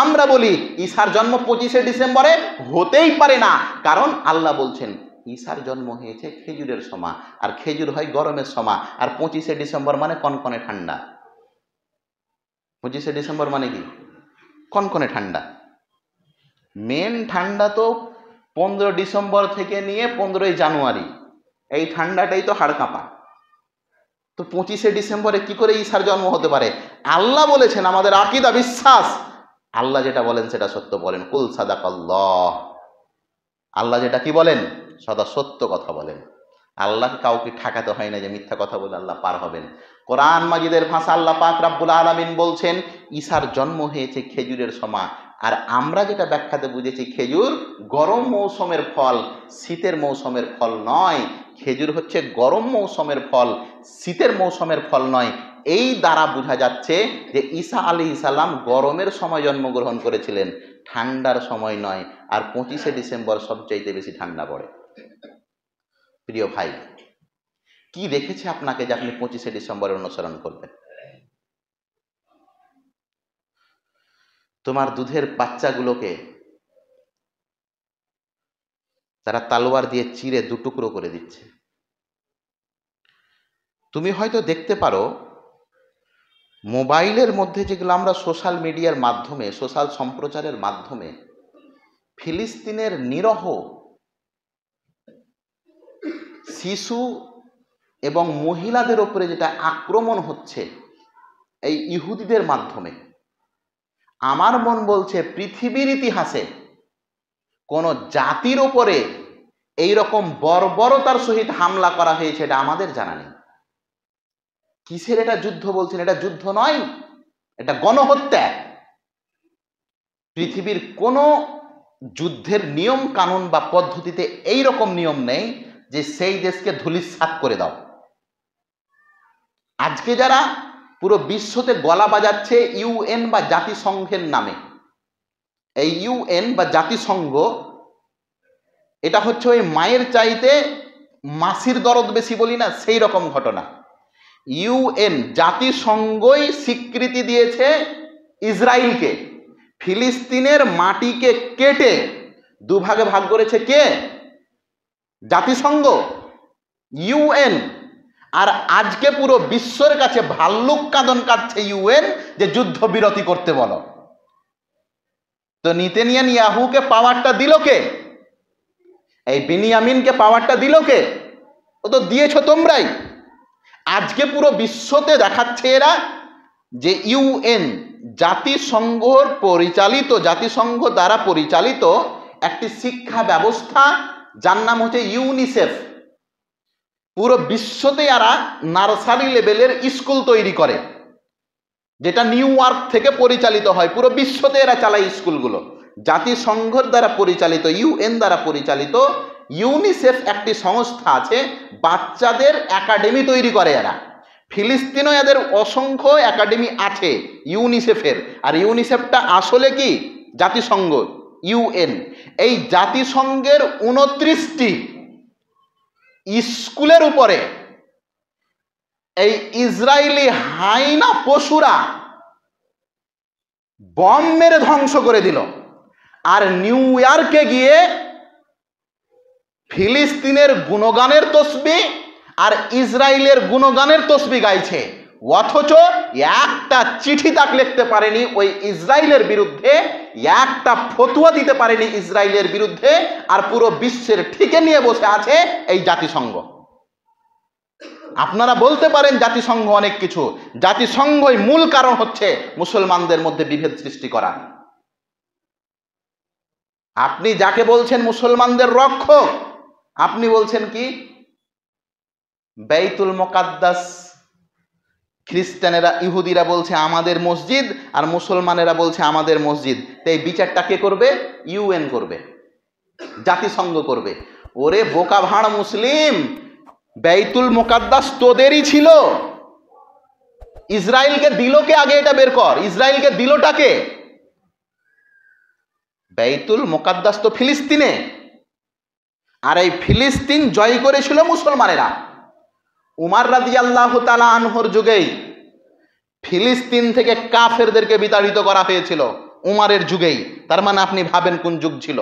আমরা বলি ঈসার জন্ম 25শে ডিসেম্বরে হতেই পারে না, কারণ আল্লাহ বলছেন ঈসার জন্ম হয়েছে খেজুরের সময়, আর খেজুর হয় গরমের সময়, আর 25শে ডিসেম্বর মানে কনকনে ঠান্ডা। 25শে ডিসেম্বর মানে কি? কনকনে ঠান্ডা। মেন ঠান্ডা তো 15 ডিসেম্বর থেকে নিয়ে 15ই জানুয়ারি, এই ঠান্ডাটাই তো হাড় কাঁপা। তো 25শে ডিসেম্বরে কি করে ঈসার জন্ম হতে পারে? আল্লাহ বলেছেন, আমাদের আকীদা বিশ্বাস, আল্লাহ যেটা বলেন সেটা সত্য বলেন। কুল সাদাকাল্লাহ, আল্লাহ যেটা কি বলেন সদা সত্য কথা বলেন। আল্লাহ কাউকে ঠেকাতে হয় না যে মিথ্যা কথা বলে আল্লাহ পার হবেন। কোরআন মাজিদের ভাষা আল্লাহ পাক রাব্বুল আলামিন বলছেন ঈসার জন্ম হয়েছে খেজুরের সময়, আর আমরা যেটা ব্যাখ্যাতে বুঝেছি খেজুর গরম মৌসুমের ফল, শীতের মৌসুমের ফল নয়। খেজুর হচ্ছে গরম মৌসুমের ফল, শীতের মৌসুমের ফল নয়। এই দ্বারা বোঝা যাচ্ছে যে ঈসা আলাইহিস সালাম গরমের সময় জন্মগ্রহণ করেছিলেন, ঠান্ডার সময় নয়। আর 25শে ডিসেম্বর সবচাইতে বেশি ঠান্ডা পড়ে। প্রিয় ভাই, কি দেখেছে আপনাকে যে আপনি 25শে ডিসেম্বরের অনুসরণ করবেন? তোমার দুধের বাচ্চাগুলোকে তারা তালোয়ার দিয়ে চিরে দুটুকরো করে দিচ্ছে। তুমি হয়তো দেখতে পারো মোবাইলের মধ্যে যেগুলো আমরা সোশ্যাল মিডিয়ার মাধ্যমে, সোশ্যাল সম্প্রচারের মাধ্যমে ফিলিস্তিনের নিরহ শিশু এবং মহিলাদের উপরে যেটা আক্রমণ হচ্ছে এই ইহুদিদের মাধ্যমে, আমার মন বলছে পৃথিবীর ইতিহাসে কোন জাতির উপরে এইরকম বর্বরতার সহিত হামলা করা হয়েছে এটা আমাদের জানা নেই। কিসের এটা যুদ্ধ বলছেন? এটা যুদ্ধ নয়, এটা গণহত্যা। পৃথিবীর কোন যুদ্ধের নিয়ম কানুন বা পদ্ধতিতে এই রকম নিয়ম নেই যে সেই দেশকে ধূলিসাৎ করে দাও। আজকে যারা পুরো বিশ্বতে গলা বাজাচ্ছে ইউএন বা জাতিসংঘের নামে, এই ইউএন বা জাতিসংঘ এটা হচ্ছে ওই মায়ের চাইতে মাসির দরদ বেশি বলি না, সেই রকম ঘটনা। ইউএন জাতিসংঘই স্বীকৃতি দিয়েছে ইসরায়েলকে। ফিলিস্তিনের মাটিকে কেটে দুভাগে ভাগ করেছে কে? জাতিসংঘ, ইউএন। আর আজকে পুরো বিশ্বের কাছে ভাল্লুক কাঁদন কাটছে ইউএন যে যুদ্ধবিরতি করতে বলো। তো নেতানিয়াহুকে পাওয়ারটা দিল কে? এই বিনিয়ামিনকে পাওয়ারটা দিল কে? ও তো দিয়েছ তোমরাই। আজকে পুরো বিশ্বতে দেখাচ্ছে এরা যে ইউএন জাতিসংঘর পরিচালিত, জাতিসংঘ দ্বারা পরিচালিত একটি শিক্ষা ব্যবস্থা যার নাম হচ্ছে ইউনিসেফ। পুরো বিশ্বতে এরা নার্সারি লেভেলের স্কুল তৈরি করে, যেটা নিউ ইয়র্ক থেকে পরিচালিত হয়। পুরো বিশ্বতে এরা চালায় স্কুলগুলো। জাতিসংঘের দ্বারা পরিচালিত, ইউএন দ্বারা পরিচালিত ইউনিসেফ একটি সংস্থা আছে, বাচ্চাদের একাডেমি তৈরি করে এরা। ফিলিস্তিনও এদের অসংখ্য একাডেমি আছে ইউনিসেফের। আর ইউনিসেফটা আসলে কি? জাতিসংঘ, ইউএন। এই জাতিসংঘের 29টি স্কুলের উপরে এই ইসরায়েলি হাইনা পশুরা বম মেরে ধ্বংস করে দিল। আর নিউ ইয়র্কে গিয়ে ফিলিস্তিনের গুণগানের তসবিহ আর ইসরায়েলের গুণগানের তসবিহ গাইছে, অথচ একটা চিঠি তাক লিখতে পারেনি ওই ইসরায়েলের বিরুদ্ধে, একটা ফতোয়া দিতে পারেনি ইসরায়েলের বিরুদ্ধে। আর পুরো বিশ্বের ঠিকে নিয়ে বসে আছে এই জাতিসংঘ। আপনারা বলতে পারেন জাতিসংঘ অনেক কিছু, জাতিসংঘই মূল কারণ হচ্ছে মুসলমানদের মধ্যে বিভেদ সৃষ্টি করা। আপনি যাকে বলছেন মুসলমানদের রক্ষক, আপনি বলছেন কি? বাইতুল মুকাদ্দাস খ্রিস্টানেরা, ইহুদিরা বলছে আমাদের মসজিদ, আর মুসলমানেরা বলছে আমাদের মসজিদ। তো এই বিচারটা কে করবে? ইউএন করবে, জাতিসংঘ করবে। ওরে বোকা ভাঁড় মুসলিম, বাইতুল মুকাদ্দাস তোদেরই ছিল। ইসরায়েলকে দিল কে? আগে এটা বের কর, ইসরায়েলকে দিলটা কে? বাইতুল মুকাদ্দাস তো ফিলিস্তিনে, আর এই ফিলিস্তিন জয় করেছিল মুসলমানেরা। উমর রাদিয়াল্লাহু তাআলা আনহুর যুগেই ফিলিস্তিন থেকে কাফেরদেরকে বিতাড়িত করা হয়েছিল। উমারের যুগেই। তার মানে আপনি ভাবেন কোন যুগ ছিল।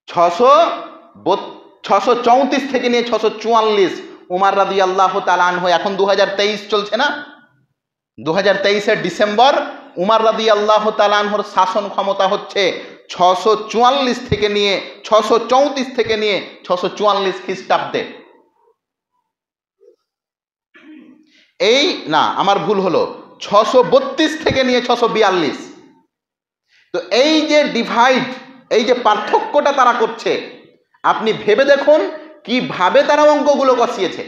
634 থেকে নিয়ে 644 উমার রাদিয়াল্লাহু তাআলা আনহু। এখন 2023 চলছে না, 2023-এর ডিসেম্বর উমার রাদিয়াল্লাহু তাআলা আনহুর শাসন ক্ষমতা হচ্ছে 644 থেকে নিয়ে 634 থেকে নিয়ে 644 খ্রিস্টাব্দে। এই না, আমার ভুল হলো, 632 থেকে নিয়ে 642। তো এই যে ডিভাইড, এই যে পার্থক্যটা তারা করছে, আপনি ভেবে দেখুন কিভাবে তারা অঙ্কগুলো কষিয়েছে।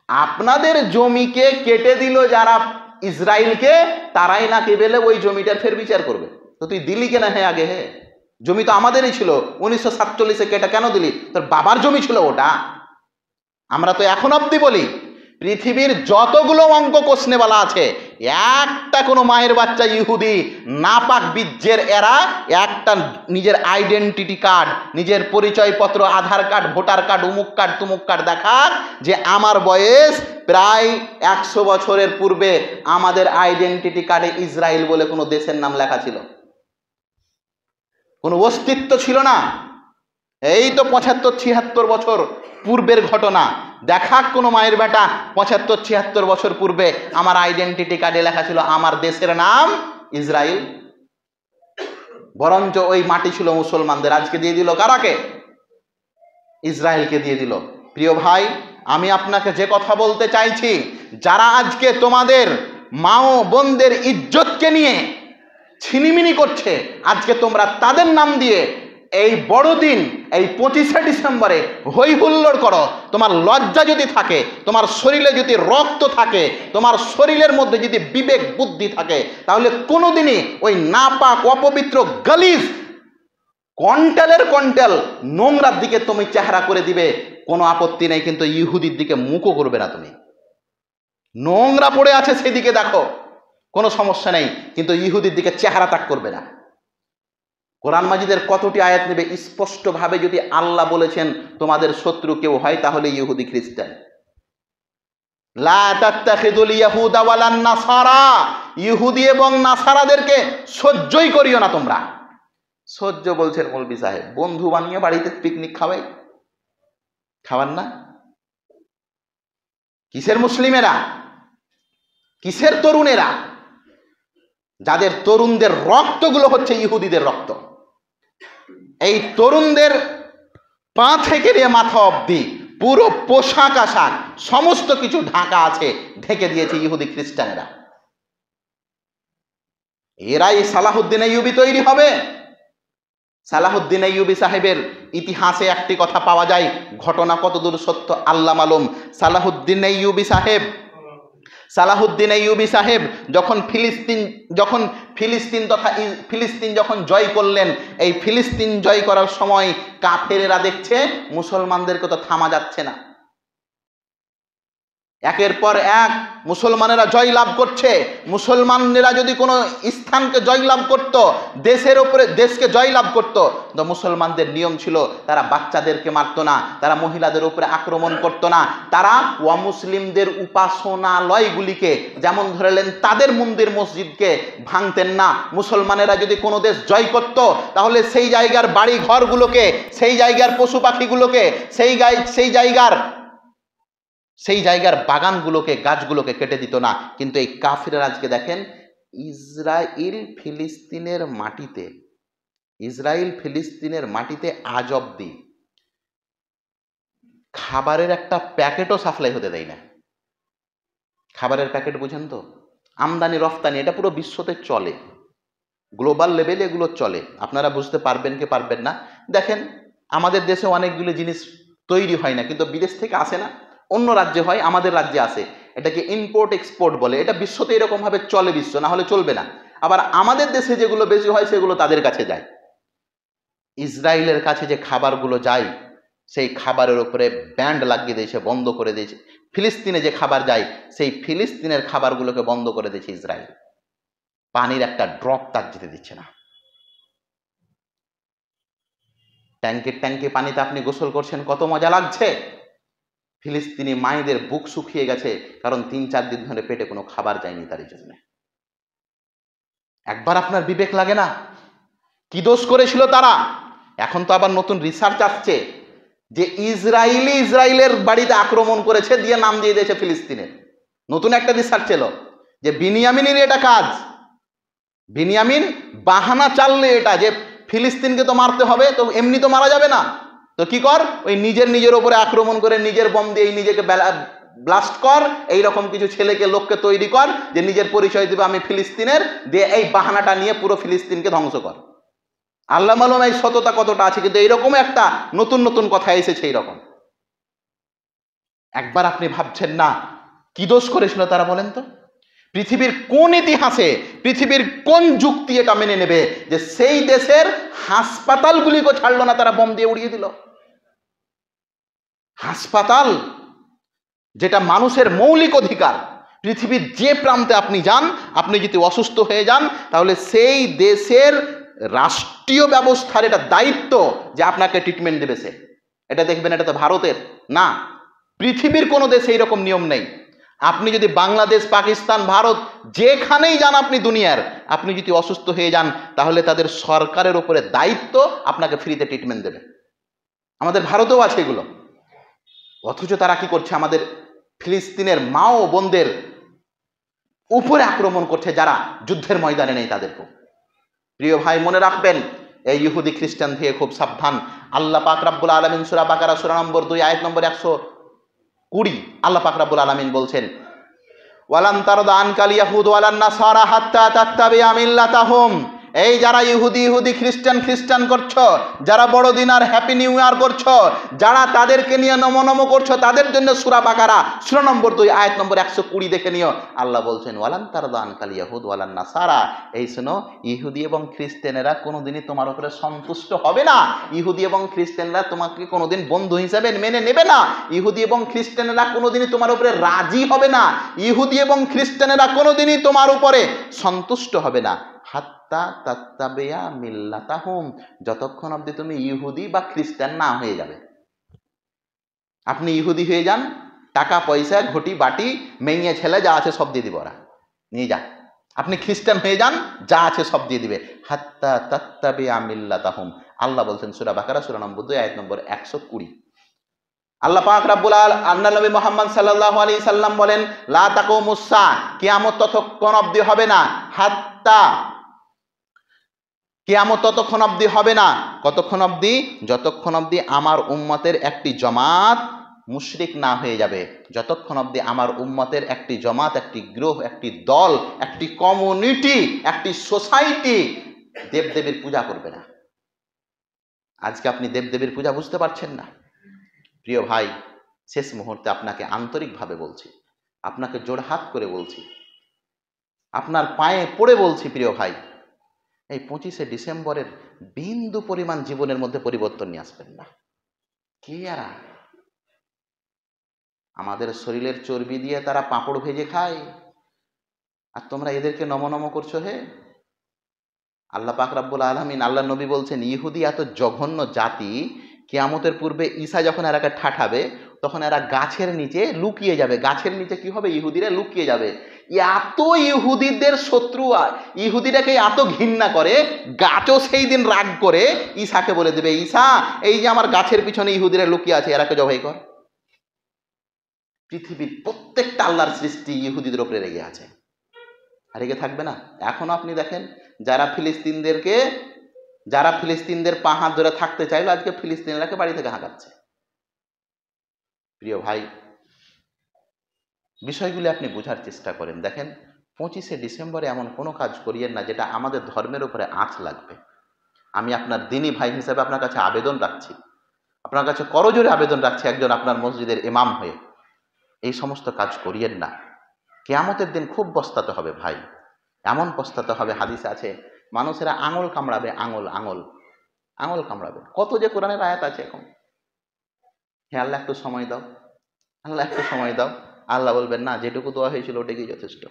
আপনাদের জমিকে কেটে দিল যারা ইসরায়েলকে, তারাই নাকি বেলে ওই জমিটার ফের বিচার করবে। তো তুই দিলি কেনা? হ্যাঁ আগে হ্যাঁ, জমি তো আমাদেরই ছিল, 1947-এ কেটে কেন দিলি? তোর বাবার জমি ছিল ওটা। আমরা তো এখন অব্দি বলি পৃথিবীর যতগুলো অঙ্ক কোশ্চেনেওয়ালা আছে, একটা কোনো মায়ের বাচ্চা ইহুদি নাপাক বীর্যের এরা একটা নিজের আইডেন্টিটি কার্ড, নিজের পরিচয়পত্র, আধার কার্ড, ভোটার কার্ড, উমুক কার্ড তুমুক কার্ড দেখাক যে আমার বয়স প্রায় 100 বছরের পূর্বে আমাদের আইডেন্টিটি কার্ডে ইসরায়েল বলে কোনো দেশের নাম লেখা ছিল, কোনো অস্তিত্ব ছিল না। এই তো 75-76 বছর পূর্বের ঘটনা। দেখাক কোনো মায়ের বেটা 75-76 বছর পূর্বে আমার আইডেন্টিটি কার্ডে লেখা ছিল আমার দেশের নাম ইসরায়েল। বরঞ্চ ওই মাটি ছিল মুসলমানদের, আজকে দিয়ে দিল কারাকে? ইসরায়েলকে দিয়ে দিল। প্রিয় ভাই, আমি আপনাকে যে কথা বলতে চাইছি, যারা আজকে তোমাদের মা ও বোনদের ইজ্জতকে নিয়ে ছিনিমিনি করছে, আজকে তোমরা তাদের নাম দিয়ে এই বড়দিন, এই 25শে ডিসেম্বরে হই হুল্লোড় করো। তোমার লজ্জা যদি থাকে, তোমার শরীরে যদি রক্ত থাকে, তোমার শরীরের মধ্যে যদি বিবেক বুদ্ধি থাকে, তাহলে কোনোদিনই ওই নাপাক অপবিত্র গালিজ কন্টালের কন্টাল নোংরার দিকে তুমি চেহারা করে দিবে, কোনো আপত্তি নেই, কিন্তু ইহুদির দিকে মুখও করবে না। তুমি নোংরা পড়ে আছে সেদিকে দেখো, কোনো সমস্যা নেই, কিন্তু ইহুদির দিকে চেহারা তাক করবে না। কোরআন মাজিদের কতটি আয়াত নেবে? স্পষ্টভাবে যদি আল্লাহ বলেছেন তোমাদের শত্রু কেউ হয় তাহলে ইহুদি খ্রিস্টান। লা তাত্তাখিযুল ইয়াহুদা ওয়ালান নাসারা, ইহুদি এবং নাসারাদেরকে সহ্যই করিও না তোমরা। সহ্য বলছেন মৌলভী সাহেব, বন্ধু বানিয়ে বাড়িতে পিকনিক খাওয়াই, খাওয়ান না? কিসের মুসলিমেরা, কিসের তরুণেরা, যাদের তরুণদের রক্তগুলো হচ্ছে ইহুদিদের রক্ত। এই তরুণদের পা থেকে নিয়ে মাথা অবধি পুরো পোশাক আশাক সমস্ত কিছু ঢাকা আছে, ঢেকে দিয়েছে ইহুদি খ্রিস্টানেরা। এরাই সালাহুদ্দিন আইয়ুবী তৈরি হবে। সালাহুদ্দিন আইয়ুবী সাহেবের ইতিহাসে একটি কথা পাওয়া যায়, ঘটনা কতদূর সত্য আল্লাহ মালুম। সালাহুদ্দিন আইয়ুবী সাহেব যখন ফিলিস্তিন যখন জয় করলেন, এই ফিলিস্তিন জয় করার সময় কাফেরেরা দেখছে মুসলমানদেরকে তো থামা যাচ্ছে না, একের পর এক মুসলমানেরা জয় লাভ করছে। মুসলমানেরা যদি কোনো স্থানকে জয় লাভ করত, দেশের উপরে দেশকে জয় লাভ করত, তো মুসলমানদের নিয়ম ছিল তারা বাচ্চাদেরকে মারত না, তারা মহিলাদের উপরে আক্রমণ করত না, তারা অমুসলিমদের উপাসনালয়গুলিকে, যেমন ধরলেন তাদের মন্দির মসজিদকে ভাঙতেন না। মুসলমানেরা যদি কোনো দেশ জয় করত, তাহলে সেই জায়গার বাড়ি ঘরগুলোকে, সেই জায়গার পশু পাখিগুলোকে, সেই জায়গার বাগানগুলোকে, গাছগুলোকে কেটে দিত না। কিন্তু এই কাফিররা আজকে দেখেন ইসরায়েল ফিলিস্তিনের মাটিতে আজ অব্দি খাবারের একটা প্যাকেটও সাপ্লাই হতে দেয় না। খাবারের প্যাকেট বুঝেন তো, আমদানি রফতানি, এটা পুরো বিশ্বতে চলে, গ্লোবাল লেভেলে এগুলো চলে। আপনারা বুঝতে পারবেন কি পারবেন না, দেখেন আমাদের দেশে অনেকগুলো জিনিস তৈরি হয় না, কিন্তু বিদেশ থেকে আসে না, অন্য রাজ্যে হয়, আমাদের রাজ্যে আসে। এটাকে ইম্পোর্ট এক্সপোর্ট বলে। এটা বিশ্বতে এরকমভাবে চলে, বিশ্ব না হলে চলবে না। আবার আমাদের দেশে যেগুলো বেশি হয় সেগুলো তাদের কাছে যায়। ইসরায়েলের কাছে যে খাবারগুলো যায়, সেই খাবারের উপরে ব্যান্ড লাগিয়ে দিয়েছে, বন্ধ করে দিয়েছে। ফিলিস্তিনে যে খাবার যায়, সেই ফিলিস্তিনের খাবারগুলোকে বন্ধ করে দিয়েছে ইসরায়েল। পানির একটা ড্রপ তার যেতে দিচ্ছে না। ট্যাঙ্কে পানিতে আপনি গোসল করছেন, কত মজা লাগছে। ফিলিস্তিনি মায়েদের বুক শুকিয়ে গেছে, কারণ 3-4 দিন ধরে পেটে কোনো খাবার যায়নি তার জন্য। একবার আপনার বিবেক লাগে না? কি দোষ করেছিল তারা? এখন তো আবার নতুন রিসার্চ আসছে যে ইসরায়েলের বাড়িতে আক্রমণ করেছে, দিয়ে নাম দিয়ে দিয়েছে ফিলিস্তিনের। নতুন একটা রিসার্চ এলো যে বিনিয়ামিনের এটা কাজ। বিনিয়ামিন বাহানা চাললে এটা যে ফিলিস্তিনকে তো মারতে হবে, তো এমনি তো মারা যাবে না, তো কি কর, ওই নিজের উপরে আক্রমণ করে নিজের বম দিয়ে নিজেকে ব্লাস্ট কর, এইরকম কিছু ছেলেকে লোককে তৈরি কর যে নিজের পরিচয় দিবে আমি ফিলিস্তিনের, দিয়ে এই বাহানাটা নিয়ে পুরো ফিলিস্তিনকে ধ্বংস কর। আল্লাহ মালুম এই সততা কতটা আছে, কিন্তু এইরকম একটা নতুন কথা এসেছে এইরকম। একবার আপনি ভাবছেন না কি দোষ করেছিল তারা? বলেন তো, পৃথিবীর কোন ইতিহাসে, পৃথিবীর কোন যুক্তি এটা মেনে নেবে যে সেই দেশের হাসপাতালগুলিকে ছাড়লো না, তারা বোম দিয়ে উড়িয়ে দিল? হাসপাতাল যেটা মানুষের মৌলিক অধিকার, পৃথিবীর যে প্রান্তে আপনি যান, আপনি যদি অসুস্থ হয়ে যান, তাহলে সেই দেশের রাষ্ট্রীয় ব্যবস্থার এটা দায়িত্ব যে আপনাকে ট্রিটমেন্ট দেবে সে। এটা দেখবেন এটা তো ভারতের না, পৃথিবীর কোনো দেশে এইরকম নিয়ম নেই। আপনি যদি বাংলাদেশ, পাকিস্তান, ভারত যেখানেই যান আপনি দুনিয়ার, আপনি যদি অসুস্থ হয়ে যান, তাহলে তাদের সরকারের উপরে দায়িত্ব আপনাকে ফ্রিতে ট্রিটমেন্ট দেবে। আমাদের ভারতেও আছে এগুলো। অথচ তারা কি করছে? আমাদের ফিলিস্তিনের মা ও বোনদের উপরে আক্রমণ করছে যারা যুদ্ধের ময়দানে নেই তাদেরকে। প্রিয় ভাই, মনে রাখবেন, এই ইহুদি খ্রিস্টান থেকে খুব সাবধান। আল্লাহ পাক রব্বুল আলামিন সূরা বাকারা সূরা নম্বর 2 আয়াত নম্বর 120 আল্লাহ পাক রব্বুল আলামিন বলছেন, ওয়ালান তারদা আনকাল ইয়াহুদ ওয়ালান নাসারা হাত্তা তাত্তাবিআ মিল্লাতাহুম। এই যারা ইহুদি খ্রিস্টান করছো, যারা বড়দিন আর হ্যাপি নিউ ইয়ার করছো, যারা তাদেরকে নিয়ে নমো করছো, তাদের জন্য সূরা বাকারা সূরা নম্বর 2 আয়াত নম্বর 120 দেখে নিও। আল্লাহ বলছেন, ওয়ালান তারদা আনকাল ইয়াহুদ ওয়ালান নাসারা। এই শোনো, ইহুদি এবং খ্রিস্টানেরা কোনোদিনই তোমার উপরে সন্তুষ্ট হবে না। ইহুদি এবং খ্রিস্টানরা তোমাকে কোনোদিন বন্ধু হিসেবে মেনে নেবে না। ইহুদি এবং খ্রিস্টানেরা কোনোদিনই তোমার উপরে রাজি হবে না। ইহুদি এবং খ্রিস্টানেরা কোনোদিনই তোমার উপরে সন্তুষ্ট হবে না। হাত্তা তাত্তাবিআ মিল্লাতাহুম, যতক্ষণ অবধি তুমি ইহুদি বা খ্রিস্টান না হয়ে যাবে। আপনি ইহুদি হয়ে যান, টাকা পয়সা ঘটি বাটি মেয়ে ছেলে যা আছে সব দিয়ে দিবে, ওরা নিয়ে যা। আপনি খ্রিস্টান হয়ে যান, যা আছে সব দিয়ে দিবে। হাত্তা তাত্তাবিআ মিল্লাতাহুম, আল্লাহ বলছেন সূরা বাকারা সূরা নম্বর 2 আয়াত নম্বর 120। আল্লাহ পাক রব্বুল আল্লাহ নবী মুহাম্মদ সাল্লাল্লাহু আলাইহি সাল্লাম বলেন, লা তাকুমুস সা, কিয়ামত ততক্ষণ অবধি হবে না, হাত্তা, কিয়ামত ততক্ষণ অবধি হবে না, কতক্ষণ অবধি? যতক্ষণ অবধি আমার উম্মতের একটি জমাত মুশরিক না হয়ে যাবে, যতক্ষণ অবধি আমার উম্মতের একটি জমাত, একটি গ্রুপ, একটি দল, একটি কমিউনিটি, একটি সোসাইটি দেবদেবীর পূজা করবে না। আজকে আপনি দেবদেবীর পূজা বুঝতে পারছেন না। প্রিয় ভাই, শেষ মুহূর্তে আপনাকে আন্তরিকভাবে বলছি, আপনাকে জোড়হাত করে বলছি, আপনার পায়ে পড়ে বলছি, প্রিয় ভাই, এই 25শে ডিসেম্বরের বিন্দু পরিমাণ জীবনের মধ্যে পরিবর্তন নিয়ে আসবেন না। কে এরা? আমাদের শরীরের চর্বি দিয়ে তারা পাঁপড় ভেজে খায়, আর তোমরা এদেরকে নম করছো। হে আল্লাহ পাক রব্বুল আলামিন, আল্লাহ নবী বলছেন, ইহুদি এত জঘন্য জাতি, কিয়ামতের পূর্বে ঈসা যখন এরাকে ঠাঠাবে, তখন এরা গাছের নিচে লুকিয়ে যাবে। গাছের নিচে কি হবে? ইহুদিরা লুকিয়ে যাবে। এত ইহুদিদের শত্রু, ইহুদিরাকে এত ঘৃণা করে, গাছও সেই দিন রাগ করে ঈসাকে বলে দেবে, ঈসা, এই যে আমার গাছের পিছনে ইহুদিরা লুকিয়ে আছে, এরাকে জবাই কর। পৃথিবীর প্রত্যেকটা আল্লাহর সৃষ্টি ইহুদিদের উপরে রেগে আছে, আর রেগে থাকবে না? এখনো আপনি দেখেন, যারা ফিলিস্তিনদের পা হাত ধরে থাকতে চাইলো, আজকে ফিলিস্তিনিরাকে বাড়ি থেকে হাঁকাচ্ছে। প্রিয় ভাই, বিষয়গুলি আপনি বোঝার চেষ্টা করেন। দেখেন, 25শে ডিসেম্বরে এমন কোনো কাজ করিয়েন না যেটা আমাদের ধর্মের উপরে আঁচ লাগবে। আমি আপনার দিনী ভাই হিসেবে আপনার কাছে আবেদন রাখছি, আপনার কাছে করজোরে আবেদন রাখছি, একজন আপনার মসজিদের ইমাম হয়ে, এই সমস্ত কাজ করিয়েন না। কিয়ামতের দিন খুব পস্তাতে হবে ভাই, এমন পস্তাতে হবে, হাদিসে আছে মানুষেরা আঙুল কামড়াবে, আঙুল কামড়াবে। কত যে কোরআনের আয়াত আছে এখন। হে আল্লাহ একটু সময় দাও, আল্লাহ একটু সময় দাও। আল্লাহ বলবেন, না, যেটুকু দোয়া হয়েছিল ওটাই যথেষ্ট।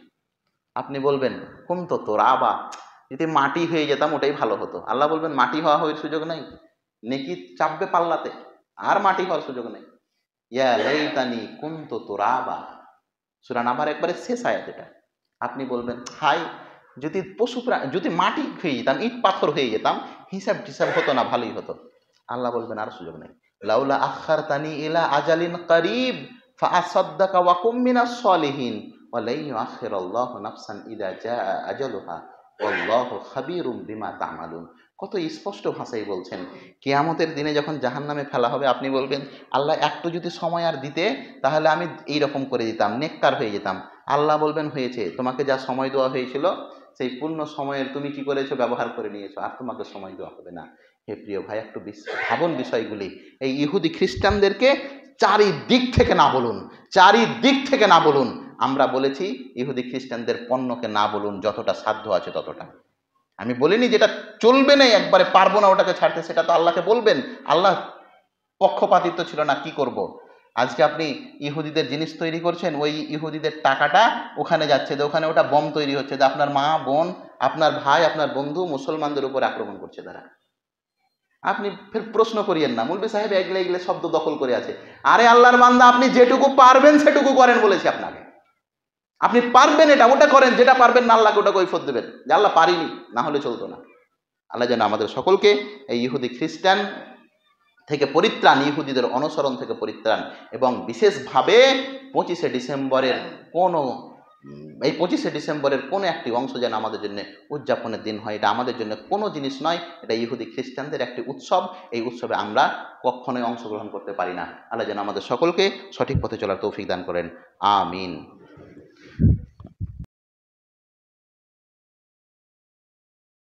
আপনি বলবেন, কোন তো তোরা আবা, যদি মাটি হয়ে যেতাম ওটাই ভালো হতো। আল্লাহ বলবেন, মাটি হওয়ার সুযোগ নেই, নেকি চাপবে পাল্লাতে, আর মাটি হওয়ার সুযোগ নেই। ইয়া লাইতানি কুনতু তুরাবা, সূরা নাবার একবারে শেষ আয়াত এটা। আপনি বলবেন, হাই, যদি যদি মাটি হয়ে যেতাম, ইট পাথর হয়ে যেতাম, হিসাব টিসাব হতো না, ভালোই হতো। আল্লাহ বলবেন আর সুযোগ নেই। লাউলা আখারতানি ইলা আজালিন কারিব ফাআসাদদাকা ওয়া কুম মিনাস সলিহিন ওয়া লা ইউআখিরুল্লাহু নাফসান ইযা জাআ আজালুহা ওয়াল্লাহু খাবীরুম বিমা তা'মালুন। কত স্পষ্ট ভাষায় বলছেন, কিয়ামতের দিনে যখন জাহান্নামে ফেলা হবে, আপনি বলবেন আল্লাহ একটু যদি সময় আর দিতে তাহলে আমি এইরকম করে দিতাম, নেককার হয়ে যেতাম। আল্লাহ বলবেন হয়েছে, তোমাকে যা সময় দেওয়া হয়েছিল সেই পূর্ণ সময়ের তুমি কি করেছো, ব্যবহার করে নিয়েছো, আর তোমাকে সময় দেওয়া হবে না। হে প্রিয় ভাই, একটু ভাবুন বিষয়গুলি। এই ইহুদি খ্রিস্টানদেরকে চারিদিক থেকে না বলুন, চারিদিক থেকে না বলুন। আমরা বলেছি ইহুদি খ্রিস্টানদের পণ্যকে না বলুন, যতটা সাধ্য আছে ততটা। আমি বলিনি যেটা চলবে না, একবারে পারবো না ওটাকে ছাড়তে, সেটা তো আল্লাহকে বলবেন। আল্লাহ পক্ষপাতিত্ব ছিল না, কি করব। আজকে আপনি ইহুদিদের জিনিস তৈরি করছেন, ওই ইহুদিদের টাকাটা ওখানে যাচ্ছে, ওখানে ওটা বম তৈরি হচ্ছে, আপনার মা বোন, আপনার ভাই, আপনার বন্ধু মুসলমানদের উপর আক্রমণ করছে তারা। আপনি ফের প্রশ্ন করিয়েন না, মৌলভী সাহেব এগলে এগলে শব্দ দখল করে আছে। আরে আল্লাহর বান্দা, আপনি যেটুকু পারবেন সেটুকু করেন বলেছি আপনাকে। আপনি পারবেন এটা, ওটা করেন, যেটা পারবেন না আল্লাহকে ওটা কৈফিয়ত দেবেন যে আল্লাহ পারিনি, না হলে চলতো না। আল্লাহ যেন আমাদের সকলকে এই ইহুদি খ্রিস্টান থেকে পরিত্রাণ, ইহুদিদের অনুসরণ থেকে পরিত্রাণ, এবং বিশেষভাবে 25শে ডিসেম্বরের এই 25শে ডিসেম্বরের কোনো একটি অংশ যেন আমাদের জন্য উদযাপনের দিন হয়। এটা আমাদের জন্য কোনো জিনিস নয়, এটা ইহুদি খ্রিস্টানদের একটি উৎসব। এই উৎসবে আমরা কখনোই অংশগ্রহণ করতে পারি না। আল্লাহ যেন আমাদের সকলকে সঠিক পথে চলার তৌফিক দান করেন। আমিন।